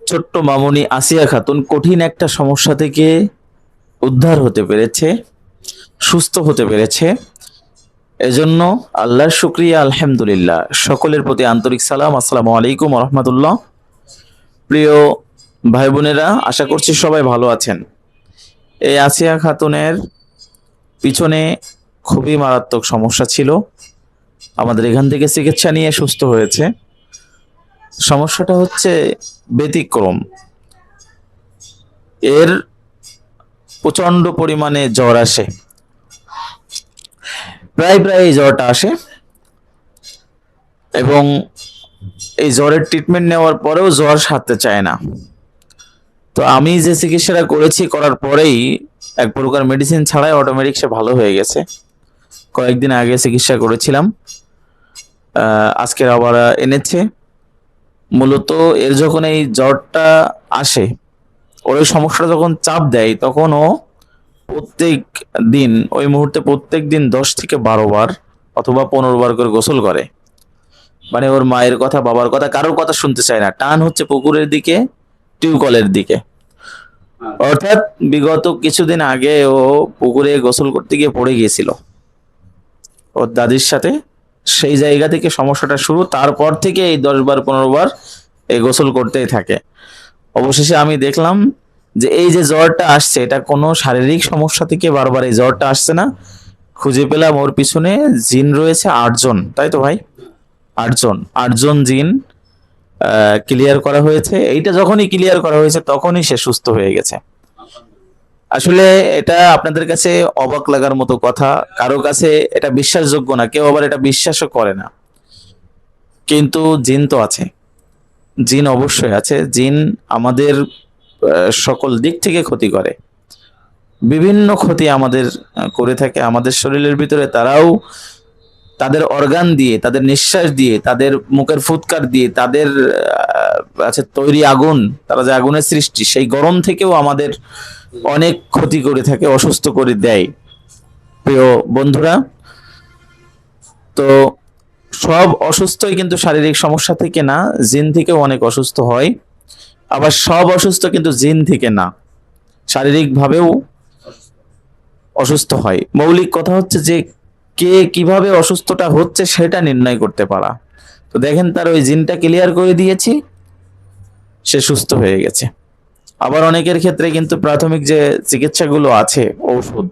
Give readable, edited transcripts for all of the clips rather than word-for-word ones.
ছোট্ট মামুনি আসিয়া খাতুন কঠিন একটা সমস্যা থেকে উদ্ধার হতে পেরেছে, সুস্থ হতে পেরেছে। এজন্য আল্লাহর শুকরিয়া, আলহামদুলিল্লাহ। সকলের প্রতি আন্তরিক সালাম। আসসালামু আলাইকুম ওয়া রাহমাতুল্লাহ। প্রিয় ভাই বোনেরা, আশা করছি সবাই ভালো আছেন। এই আসিয়া খাতুনের পিছনে খুবই মারাত্মক সমস্যা ছিল, আমাদের এখান থেকে চিকিৎসা নিয়ে সুস্থ হয়েছে। সমস্যাটা হচ্ছে ব্যতিক্রম। এর প্রচন্ড পরিমাণে জ্বর আসে, প্রায় প্রায় এই জ্বরটা আসে, এবং এই জ্বরের ট্রিটমেন্ট নেওয়ার পরেও জ্বর সারতে চায় না। তো আমি যে চিকিৎসাটা করেছি, করার পরেই এক প্রকার মেডিসিন ছাড়াই অটোমেটিক সে ভালো হয়ে গেছে। কয়েকদিন আগে চিকিৎসা করেছিলাম, আজকের আবার এনেছে। মূলত এর যখন এই জ্বরটা আসে, ওর ওই সমস্যাটা যখন চাপ দেয়, তখন ও প্রত্যেক দিন, ওই মুহূর্তে প্রত্যেক দিন 10 থেকে 12 বার অথবা 15 বার করে গোসল করে। মানে ওর মায়ের কথা, বাবার কথা, কারোর কথা শুনতে চায় না। টান হচ্ছে পুকুরের দিকে, টিউবকলের দিকে। অর্থাৎ বিগত কিছুদিন আগে ও পুকুরে গোসল করতে গিয়ে পড়ে গিয়েছিল ওর দাদির সাথে। সেই জায়গা থেকে সমস্যাটা শুরু। তারপর থেকে এই 10 বার 15 বার এই গোসল করতেই থাকে। অবশেষে আমি দেখলাম যে এই যে জ্বরটা আসছে, এটা কোনো শারীরিক সমস্যা থেকে বারবার এই জ্বরটা আসছে না। খুঁজে পেলাম ওর পিছনে জিন রয়েছে 8 জন, তাই তো ভাই? 8 জন, 8 জন জিন ক্লিয়ার করা হয়েছে। এইটা যখনই ক্লিয়ার করা হয়েছে তখনই সে সুস্থ হয়ে গেছে। আসলে এটা আপনাদের কাছে অবাক লাগার মতো কথা, কারো কাছে এটা বিশ্বাসযোগ্য না, কেউ আবার এটা বিশ্বাসও করে না। কিন্তু জিন তো আছে, জিন অবশ্যই আছে। জিন আমাদের সকল দিক থেকে ক্ষতি করে, বিভিন্ন ক্ষতি আমাদের করে থাকে আমাদের শরীরের ভিতরে। তারাও তাদের অর্গান দিয়ে, তাদের নিঃশ্বাস দিয়ে, তাদের মুখের ফুৎকার দিয়ে, তাদের আছে তৈরি আগুন, তারা যে আগুনের সৃষ্টি, সেই গরম থেকেও আমাদের অনেক ক্ষতি করে থাকে, অসুস্থ করে দেয়। প্রিয় বন্ধুরা, তো সব অসুস্থই কিন্তু শারীরিক সমস্যা থেকে না, জিন থেকেও অনেক অসুস্থ হয়। আবার সব অসুস্থ কিন্তু জিন থেকে না, শারীরিক ভাবেও অসুস্থ হয়। মৌলিক কথা হচ্ছে যে কে কিভাবে অসুস্থটা হচ্ছে সেটা নির্ণয় করতে পারা। তো দেখেন, তার ওই জিনটা ক্লিয়ার করে দিয়েছি, সে সুস্থ হয়ে গেছে। আবার অনেকের ক্ষেত্রে কিন্তু প্রাথমিক যে চিকিৎসাগুলো আছে, ঔষধ,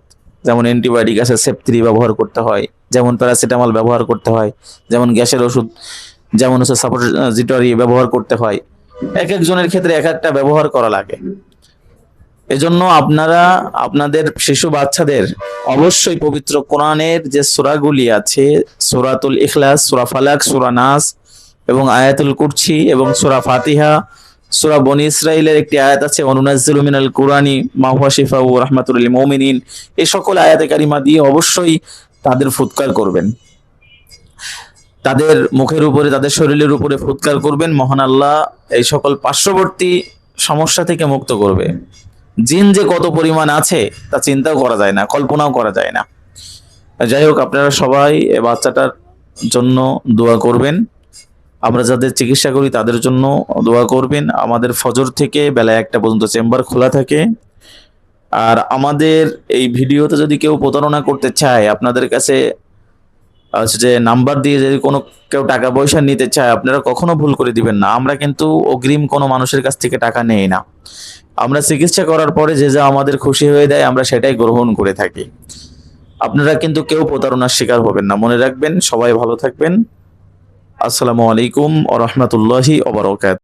যেমন অ্যান্টিবায়োটিক আছে, সেপ3 ব্যবহার করতে হয়, যেমন প্যারাসিটামল ব্যবহার করতে হয়, যেমন গ্যাসের ওষুধ, যেমন হচ্ছে সাপোজিটরি ব্যবহার করতে হয়। এক একজনের ক্ষেত্রে এক একটা ব্যবহার করা লাগে। এজন্য আপনারা আপনাদের শিশু বাচ্চাদের অবশ্যই পবিত্র কোরআনের যে সূরাগুলি আছে, সূরাতুল ইখলাস, সূরা ফালাক, সূরা নাস এবং আয়াতুল কুরসি এবং সূরা ফাতিহা, সূরা বনী ইসরাইলের একটি আয়াত আছে, ওয়ানুনাজ্জিলু মিনাল কুরআনি মা হুয়া শিফাউ ওয়া রাহমাতুল লিল মুমিনিন, এই সকল আয়াতে কারিমা দিয়ে অবশ্যই তাদের ফুৎকার করবেন। তাদের মুখের উপরে, তাদের শরীরের উপরে ফুৎকার করবেন। মহান আল্লাহ এই সকল পার্শ্ববর্তী সমস্যা থেকে মুক্ত করবে। জিন যে কত পরিমাণ আছে তা চিন্তাও করা যায় না, কল্পনাও করা যায় না। যাই হোক, আপনারা সবাই এই বাচ্চাটার জন্য দোয়া করবেন। আমরা যাদের চিকিৎসা করি তাদের জন্য দোয়া করবেন। আমাদের ফজর থেকে বেলা 1টা পর্যন্ত চেম্বার খোলা থাকে। আর আমাদের এই ভিডিওতে যদি কেউ প্রতারণা করতে চায়, আপনাদের কাছে যে নাম্বার দিয়ে যদি কোনো কেউ টাকা পয়সা নিতে চায়, আপনারা কখনো ভুল করে দিবেন না। আমরা কিন্তু অগ্রিম কোনো মানুষের কাছ থেকে টাকা নেই না। আমরা চিকিৎসা করার পরে যে যা আমাদের খুশি হয়ে দেয়, আমরা সেটাই গ্রহণ করে থাকি। আপনারা কিন্তু কেউ প্রতারণার শিকার হবেন না, মনে রাখবেন। সবাই ভালো থাকবেন। আসসালামু আলাইকুম ওয়া রাহমাতুল্লাহি ওয়া বারাকাতুহু।